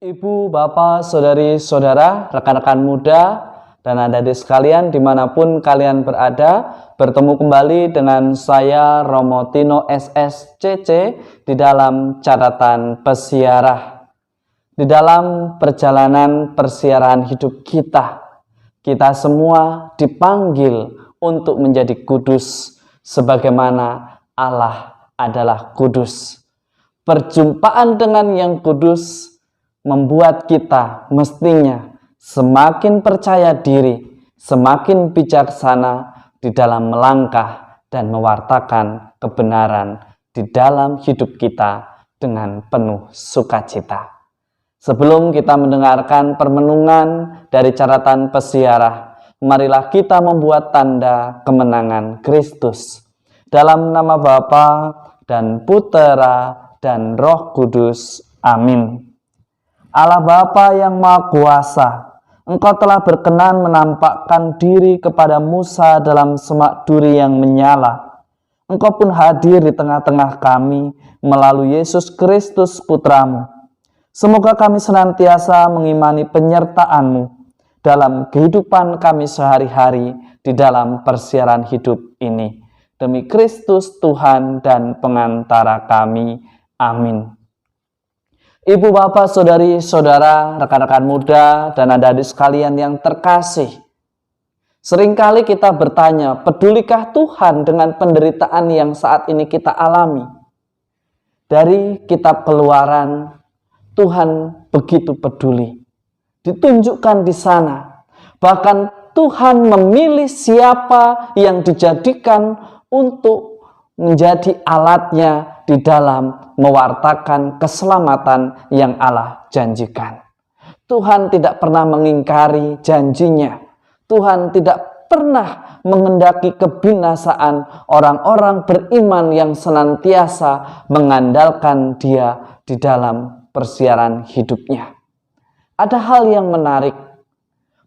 Ibu, bapak, saudari, saudara, rekan-rekan muda, dan adik-adik sekalian dimanapun kalian berada, bertemu kembali dengan saya Romo Tino SSCC di dalam catatan pesiarah. Di dalam perjalanan persiaran hidup kita semua dipanggil untuk menjadi kudus sebagaimana Allah adalah kudus. Perjumpaan dengan yang kudus membuat kita mestinya semakin percaya diri, semakin bijaksana di dalam melangkah dan mewartakan kebenaran di dalam hidup kita dengan penuh sukacita. Sebelum kita mendengarkan permenungan dari catatan pesiarah, marilah kita membuat tanda kemenangan Kristus. Dalam nama Bapa dan Putera dan Roh Kudus. Amin. Allah Bapa yang Maha Kuasa, Engkau telah berkenan menampakkan diri kepada Musa dalam semak duri yang menyala. Engkau pun hadir di tengah-tengah kami melalui Yesus Kristus Putramu. Semoga kami senantiasa mengimani penyertaan-Mu dalam kehidupan kami sehari-hari di dalam persiaran hidup ini. Demi Kristus Tuhan dan pengantara kami. Amin. Ibu, bapak, saudari, saudara, rekan-rekan muda, dan adik-adik sekalian yang terkasih. Seringkali kita bertanya, pedulikah Tuhan dengan penderitaan yang saat ini kita alami? Dari kitab Keluaran, Tuhan begitu peduli. Ditunjukkan di sana. Bahkan Tuhan memilih siapa yang dijadikan untuk menjadi alatnya di dalam mewartakan keselamatan yang Allah janjikan. Tuhan tidak pernah mengingkari janjinya. Tuhan tidak pernah menghendaki kebinasaan orang-orang beriman yang senantiasa mengandalkan Dia di dalam persiaran hidupnya. Ada hal yang menarik.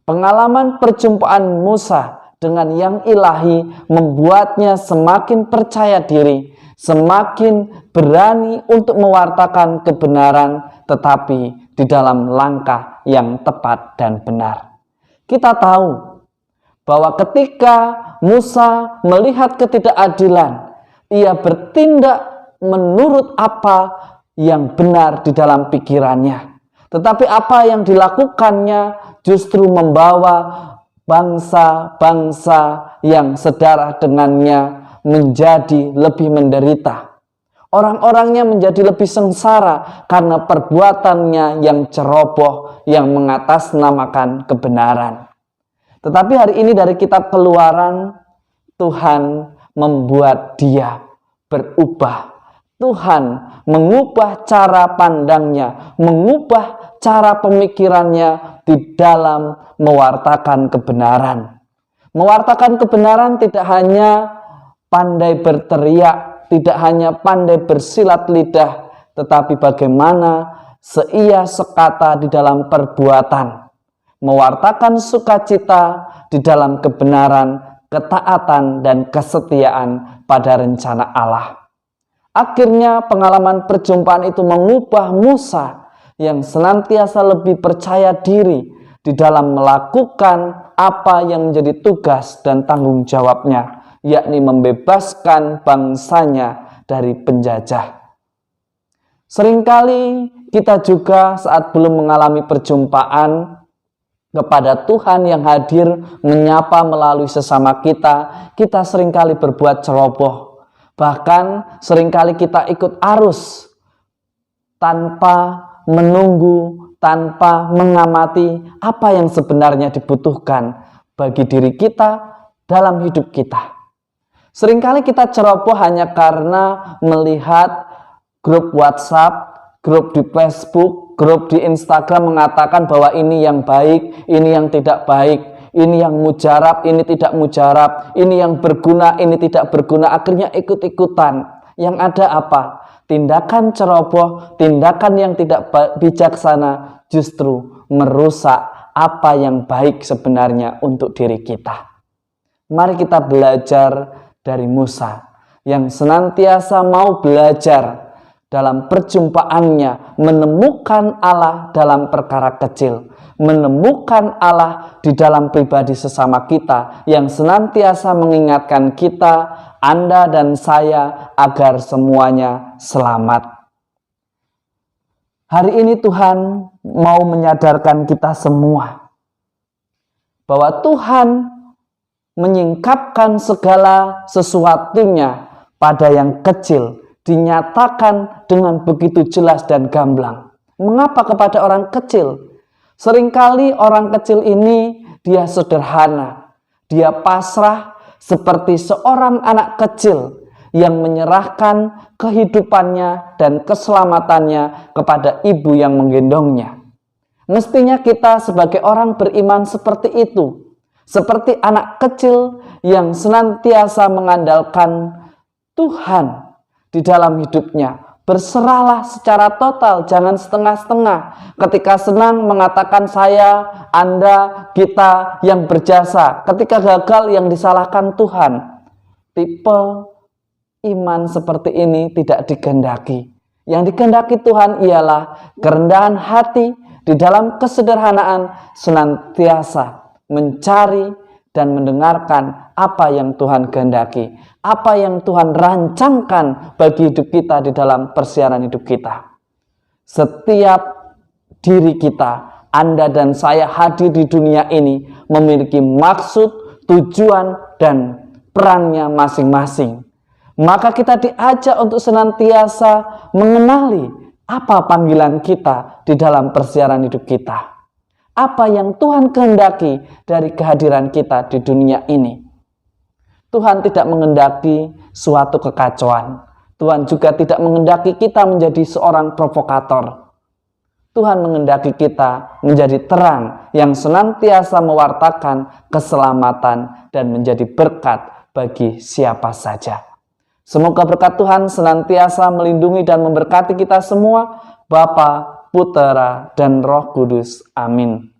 Pengalaman perjumpaan Musa dengan yang ilahi membuatnya semakin percaya diri, semakin berani untuk mewartakan kebenaran, tetapi di dalam langkah yang tepat dan benar. Kita tahu bahwa ketika Musa melihat ketidakadilan, ia bertindak menurut apa yang benar di dalam pikirannya. Tetapi apa yang dilakukannya justru membawa bangsa-bangsa yang sedarah dengannya menjadi lebih menderita. Orang-orangnya menjadi lebih sengsara karena perbuatannya yang ceroboh, yang mengatasnamakan kebenaran. Tetapi hari ini dari kitab Keluaran, Tuhan membuat dia berubah. Tuhan mengubah cara pandangnya, mengubah cara pemikirannya di dalam mewartakan kebenaran. Mewartakan kebenaran tidak hanya pandai berteriak, tidak hanya pandai bersilat lidah, tetapi bagaimana seia sekata di dalam perbuatan. Mewartakan sukacita di dalam kebenaran, ketaatan, dan kesetiaan pada rencana Allah. Akhirnya pengalaman perjumpaan itu mengubah Musa yang senantiasa lebih percaya diri di dalam melakukan apa yang menjadi tugas dan tanggung jawabnya, yakni membebaskan bangsanya dari penjajah. Seringkali kita juga saat belum mengalami perjumpaan kepada Tuhan yang hadir menyapa melalui sesama kita, kita seringkali berbuat ceroboh. Bahkan seringkali kita ikut arus tanpa menunggu, tanpa mengamati apa yang sebenarnya dibutuhkan bagi diri kita dalam hidup kita. Seringkali kita ceroboh hanya karena melihat grup WhatsApp, grup di Facebook, grup di Instagram mengatakan bahwa ini yang baik, ini yang tidak baik. Ini yang mujarab, ini tidak mujarab. Ini yang berguna, ini tidak berguna. Akhirnya ikut-ikutan. Yang ada apa? Tindakan ceroboh, tindakan yang tidak bijaksana justru merusak apa yang baik sebenarnya untuk diri kita. Mari kita belajar dari Musa yang senantiasa mau belajar dalam perjumpaannya menemukan Allah dalam perkara kecil, menemukan Allah di dalam pribadi sesama kita yang senantiasa mengingatkan kita, Anda dan saya, agar semuanya selamat. Hari ini Tuhan mau menyadarkan kita semua bahwa Tuhan menyingkapkan segala sesuatunya pada yang kecil, dinyatakan dengan begitu jelas dan gamblang. Mengapa kepada orang kecil? Seringkali orang kecil ini dia sederhana, dia pasrah seperti seorang anak kecil yang menyerahkan kehidupannya dan keselamatannya kepada ibu yang menggendongnya. Mestinya kita sebagai orang beriman seperti itu, seperti anak kecil yang senantiasa mengandalkan Tuhan di dalam hidupnya. Berserahlah secara total, jangan setengah-setengah. Ketika senang mengatakan saya, Anda, kita yang berjasa. Ketika gagal yang disalahkan Tuhan. Tipe iman seperti ini tidak dikehendaki. Yang dikehendaki Tuhan ialah kerendahan hati di dalam kesederhanaan, senantiasa mencari dan mendengarkan apa yang Tuhan kehendaki, apa yang Tuhan rancangkan bagi hidup kita di dalam persiaran hidup kita. Setiap diri kita, Anda dan saya hadir di dunia ini memiliki maksud, tujuan, dan perannya masing-masing. Maka kita diajak untuk senantiasa mengenali apa panggilan kita di dalam persiaran hidup kita. Apa yang Tuhan kehendaki dari kehadiran kita di dunia ini. Tuhan tidak mengendaki suatu kekacauan. Tuhan juga tidak mengendaki kita menjadi seorang provokator. Tuhan mengendaki kita menjadi terang yang senantiasa mewartakan keselamatan dan menjadi berkat bagi siapa saja. Semoga berkat Tuhan senantiasa melindungi dan memberkati kita semua, Bapa, Putera, dan Roh Kudus. Amin.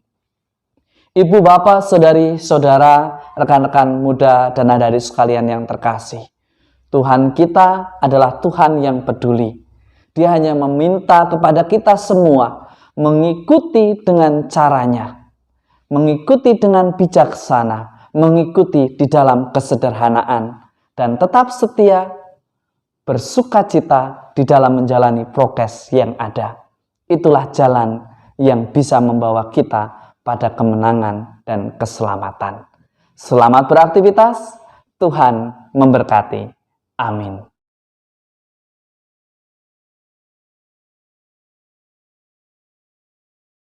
Ibu, Bapak, Saudari, Saudara, rekan-rekan muda, dan adik-adik sekalian yang terkasih. Tuhan kita adalah Tuhan yang peduli. Dia hanya meminta kepada kita semua mengikuti dengan caranya, mengikuti dengan bijaksana, mengikuti di dalam kesederhanaan, dan tetap setia, bersukacita di dalam menjalani prokes yang ada. Itulah jalan yang bisa membawa kita pada kemenangan dan keselamatan. Selamat beraktivitas, Tuhan memberkati. Amin.